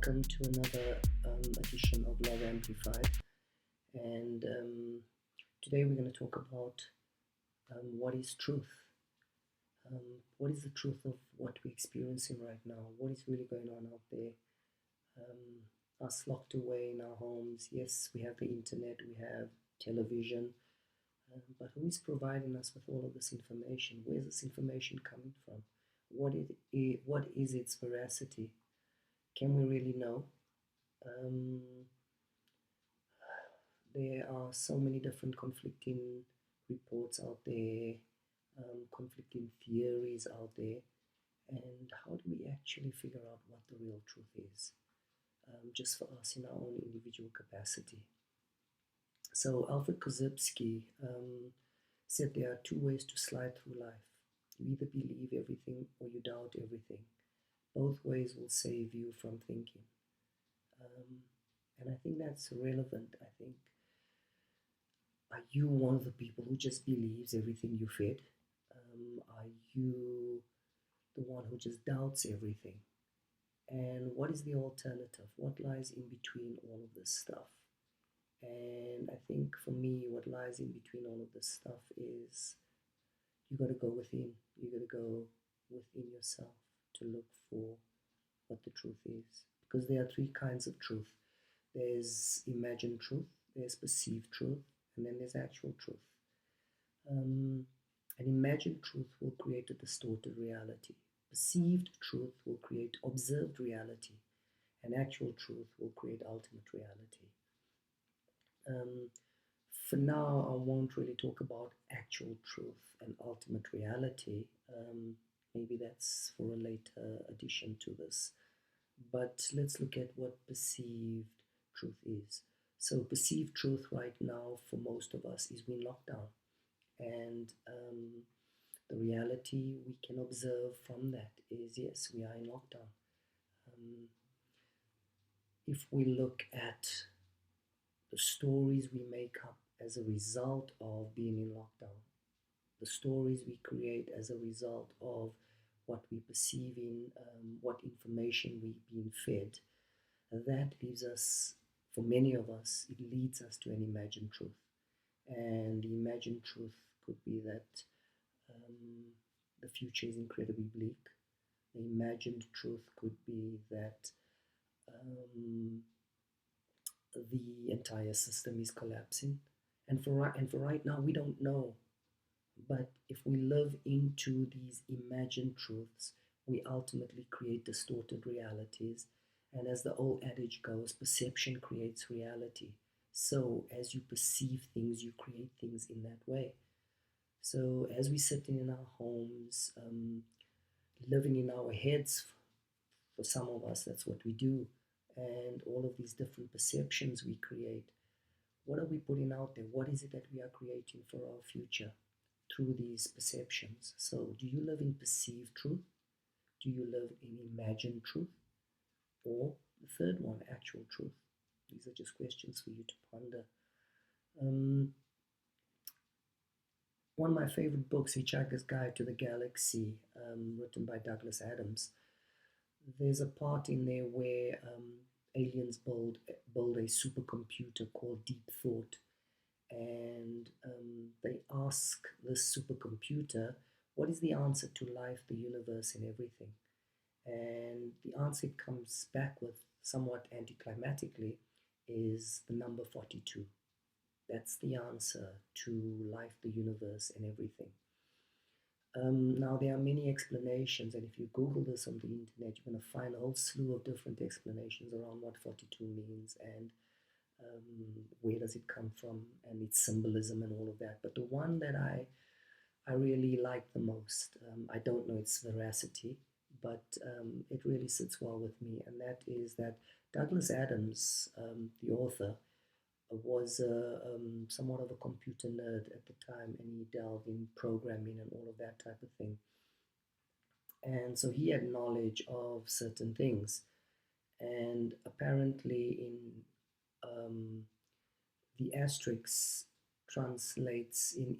welcome to another edition of Love Amplified. And today we're going to talk about what is truth. What is the truth of what we're experiencing right now? What is really going on out there? Us locked away in our homes. Yes, we have the internet, we have television, but who is providing us with all of this information? Where's this information coming from? What is its veracity? Can we really know? Um, there are so many different conflicting reports out there, conflicting theories out there, and how do we actually figure out what the real truth is, just for us in our own individual capacity? So Alfred Korzybski said there are two ways to slide through life. You either believe everything or you doubt everything. Both ways will save you from thinking. And I think that's relevant. I think, are you one of the people who just believes everything you fed? Are you the one who just doubts everything? And what is the alternative? What lies in between all of this stuff? And I think for me, what lies in between all of this stuff is you got to go within. You got to go within yourself to look for what the truth is. Because there are three kinds of truth. There's imagined truth, there's perceived truth, and then there's actual truth. An imagined truth will create a distorted reality. Perceived truth will create observed reality, and actual truth will create ultimate reality. For now, I won't really talk about actual truth and ultimate reality. Maybe that's for a later addition to this. But let's look at what perceived truth is. So, perceived truth right now for most of us is we're in lockdown. And the reality we can observe from that is yes, we are in lockdown. If we look at the stories we make up as a result of being in lockdown, the stories we create as a result of what we perceive in, what information we've been fed, that leaves us, for many of us, it leads us to an imagined truth. And the imagined truth could be that the future is incredibly bleak. The imagined truth could be that the entire system is collapsing. And for right now, we don't know. But if we live into these imagined truths, we ultimately create distorted realities. And as the old adage goes, perception creates reality. So as you perceive things, you create things in that way. So as we're sitting in our homes, living in our heads, for some of us, that's what we do. And all of these different perceptions we create, what are we putting out there? What is it that we are creating for our future through these perceptions? So do you live in perceived truth? Do you live in imagined truth? Or the third one, actual truth? These are just questions for you to ponder. One of my favorite books, Hitchhiker's Guide to the Galaxy, written by Douglas Adams, there's a part in there where aliens build a supercomputer called Deep Thought, and they ask this supercomputer, what is the answer to life, the universe, and everything? And the answer it comes back with, somewhat anticlimactically, is the number 42. That's the answer to life, the universe, and everything. Now, there are many explanations, and if you Google this on the internet, you're going to find a whole slew of different explanations around what 42 means and where does it come from and its symbolism and all of that. But the one that I really like the most, I don't know its veracity, but it really sits well with me, and that is that Douglas Adams, the author, was somewhat of a computer nerd at the time, and he delved in programming and all of that type of thing. And so he had knowledge of certain things. And apparently, in the asterisk translates in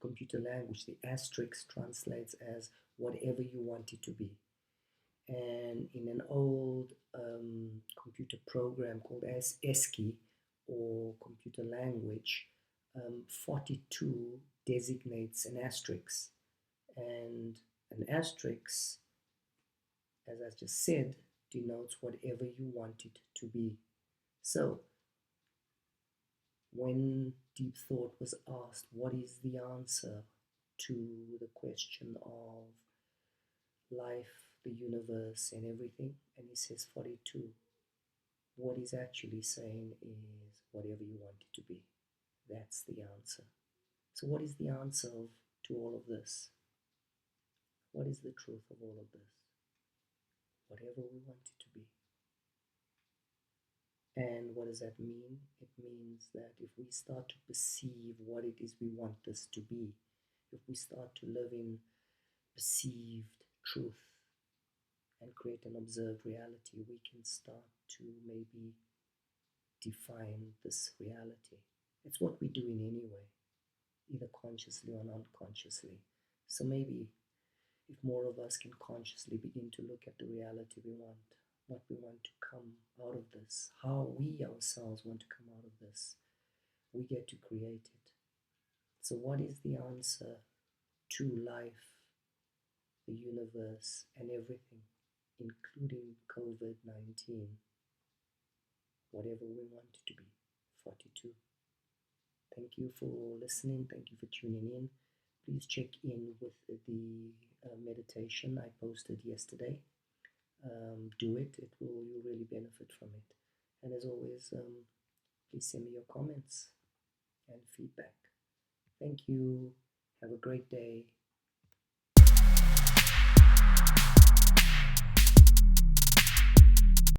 computer language, the asterisk translates as whatever you want it to be. And in an old computer program called ASCII, or computer language, 42 designates an asterisk. And an asterisk, as I just said, denotes whatever you want it to be. So, when Deep Thought was asked, what is the answer to the question of life, the universe, and everything? And he says 42. What he's actually saying is whatever you want it to be. That's the answer. So, what is the answer to all of this? What is the truth of all of this? Whatever we want it to be. And what does that mean? It means that if we start to perceive what it is we want this to be, if we start to live in perceived truth and create an observed reality, we can start to maybe define this reality. It's what we're doing anyway, either consciously or unconsciously. So maybe if more of us can consciously begin to look at the reality we want, what we want to come out of this, how we ourselves want to come out of this, we get to create it. So, what is the answer to life, the universe, and everything, including COVID 19? Whatever we want it to be. 42. Thank you for listening. Thank you for tuning in. Please check in with the meditation I posted yesterday. Do it. You'll really benefit from it. And as always, please send me your comments and feedback. Thank you. Have a great day.